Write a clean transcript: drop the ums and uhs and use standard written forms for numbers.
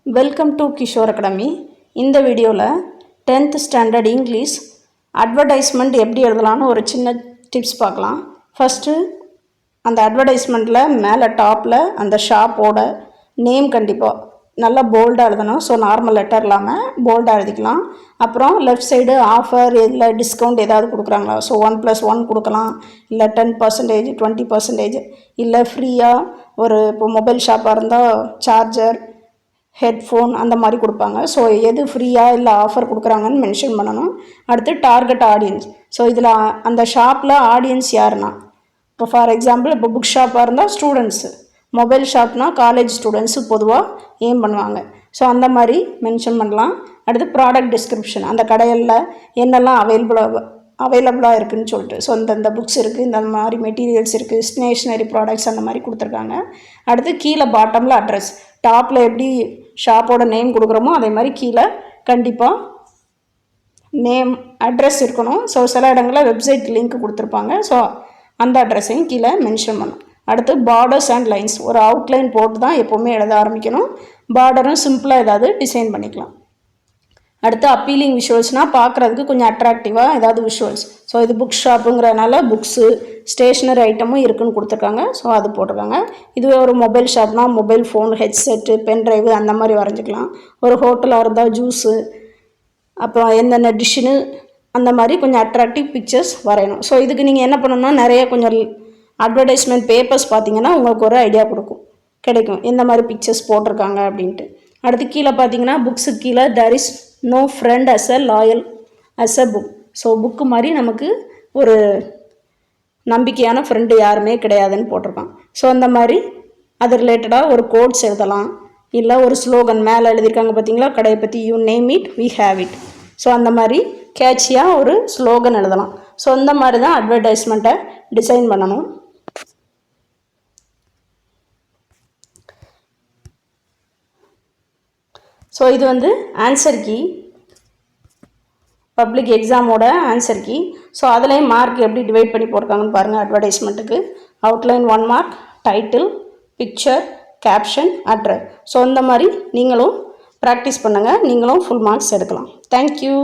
Welcome to Kishore academy. இந்த வீடியோவில் 10th standard English advertisement எப்படி எழுதலான்னு ஒரு சின்ன டிப்ஸ் பார்க்கலாம். ஃபஸ்ட்டு அந்த அட்வர்டைஸ்மெண்ட்டில் மேலே டாப்பில் அந்த ஷாப்போட நேம் கண்டிப்பாக நல்லா போல்டாக எழுதணும். ஸோ நார்மல் லெட்டர் இல்லாமல் போல்டாக எழுதிக்கலாம். அப்புறம் லெஃப்ட் சைடு ஆஃபர் இல்லை டிஸ்கவுண்ட் ஏதாவது கொடுக்குறாங்களா, ஸோ 1+1 கொடுக்கலாம், இல்லை 10%, 20%, இல்லை ஃப்ரீயாக ஒரு இப்போ மொபைல் ஷாப்பாக இருந்தால் சார்ஜர், ஹெட்ஃபோன் அந்த மாதிரி கொடுப்பாங்க. ஸோ எது ஃப்ரீயாக இல்லை ஆஃபர் கொடுக்குறாங்கன்னு மென்ஷன் பண்ணணும். அடுத்து டார்கெட் ஆடியன்ஸ். ஸோ இதில் அந்த ஷாப்பில் ஆடியன்ஸ் யாருன்னா, இப்போ ஃபார் எக்ஸாம்பிள் இப்போ புக் ஷாப்பாக இருந்தால் ஸ்டூடெண்ட்ஸு, மொபைல் ஷாப்னால் காலேஜ் ஸ்டூடெண்ட்ஸு பொதுவாக ஏம் பண்ணுவாங்க. ஸோ அந்த மாதிரி மென்ஷன் பண்ணலாம். அடுத்து ப்ராடக்ட் டிஸ்கிரிப்ஷன், அந்த கடைகளில் என்னெல்லாம் அவைலபிளாக இருக்குதுன்னு சொல்லிட்டு, ஸோ இந்த புக்ஸ் இருக்குது, இந்த மாதிரி மெட்டீரியல்ஸ் இருக்குது, ஸ்டேஷ்னரி ப்ராடக்ட்ஸ் அந்த மாதிரி கொடுத்துருக்காங்க. அடுத்து கீழே பாட்டமில் அட்ரஸ், டாப்பில் எப்படி ஷாப்போட நேம் கொடுக்குறோமோ அதே மாதிரி கீழே கண்டிப்பாக நேம் அட்ரஸ் இருக்கணும். ஸோ சில இடங்களில் வெப்சைட் லிங்க் கொடுத்துருப்பாங்க. ஸோ அந்த அட்ரஸையும் கீழே மென்ஷன் பண்ணணும். அடுத்து பார்டர்ஸ் அண்ட் லைன்ஸ், ஒரு அவுட்லைன் போட்டு தான் எப்போவுமே எழுத ஆரம்பிக்கணும். பார்டரும் சிம்பிளாக ஏதாவது டிசைன் பண்ணிக்கலாம். அடுத்து அப்பீலிங் விஷுவல்ஸ்னால் பார்க்குறதுக்கு கொஞ்சம் அட்ராக்டிவாக ஏதாவது விஷுவல்ஸ். ஸோ இது புக் ஷாப்புங்கிறதுனால புக்ஸு, ஸ்டேஷ்னரி ஐட்டமும் இருக்குதுன்னு கொடுத்துருக்காங்க. ஸோ அது போட்டிருக்காங்க. இதுவே ஒரு மொபைல் ஷாப்னால் மொபைல் ஃபோன், ஹெட்செட்டு, பென்ட்ரைவு அந்த மாதிரி வரைஞ்சிக்கலாம். ஒரு ஹோட்டலாக இருந்தால் ஜூஸு, அப்புறம் என்னென்ன டிஷ்ஷுன்னு அந்த மாதிரி கொஞ்சம் அட்ராக்டிவ் பிக்சர்ஸ் வரையணும். ஸோ இதுக்கு நீங்கள் என்ன பண்ணணும்னா நிறைய கொஞ்சம் அட்வர்டைஸ்மெண்ட் பேப்பர்ஸ் பார்த்தீங்கன்னா உங்களுக்கு ஒரு ஐடியா கிடைக்கும் எந்த மாதிரி பிக்சர்ஸ் போட்டிருக்காங்க அப்படின்ட்டு. அடுத்து கீழே பார்த்தீங்கன்னா புக்ஸுக்கு கீழே there is no friend as a loyal as a book. So book மாதிரி நமக்கு ஒரு நம்பிக்கையான ஃப்ரெண்டு யாருமே கிடையாதுன்னு போட்டிருக்கான். ஸோ அந்த மாதிரி அது ரிலேட்டடாக ஒரு கோட்ஸ் எழுதலாம், இல்லை ஒரு ஸ்லோகன் மேலே எழுதியிருக்காங்க பார்த்தீங்களா, கடையை பற்றி, you name it we have it. So அந்த மாதிரி கேட்சியாக ஒரு ஸ்லோகன் எழுதலாம். ஸோ அந்த மாதிரி தான் அட்வர்டைஸ்மெண்ட்டை டிசைன் பண்ணணும். ஸோ இது ஆன்சர் கீ, பப்ளிக் எக்ஸாமோட ஆன்சர் கீ. ஸோ அதுலேயும் மார்க் எப்படி டிவைட் பண்ணி போட்டிருக்காங்கன்னு பாருங்கள். அட்வர்டைஸ்மெண்ட்டுக்கு outline 1 mark, title, picture, caption, address. So இந்த மாதிரி நீங்களும் ப்ராக்டிஸ் பண்ணுங்கள், நீங்களும் ஃபுல் மார்க்ஸ் எடுக்கலாம். தேங்க்யூ.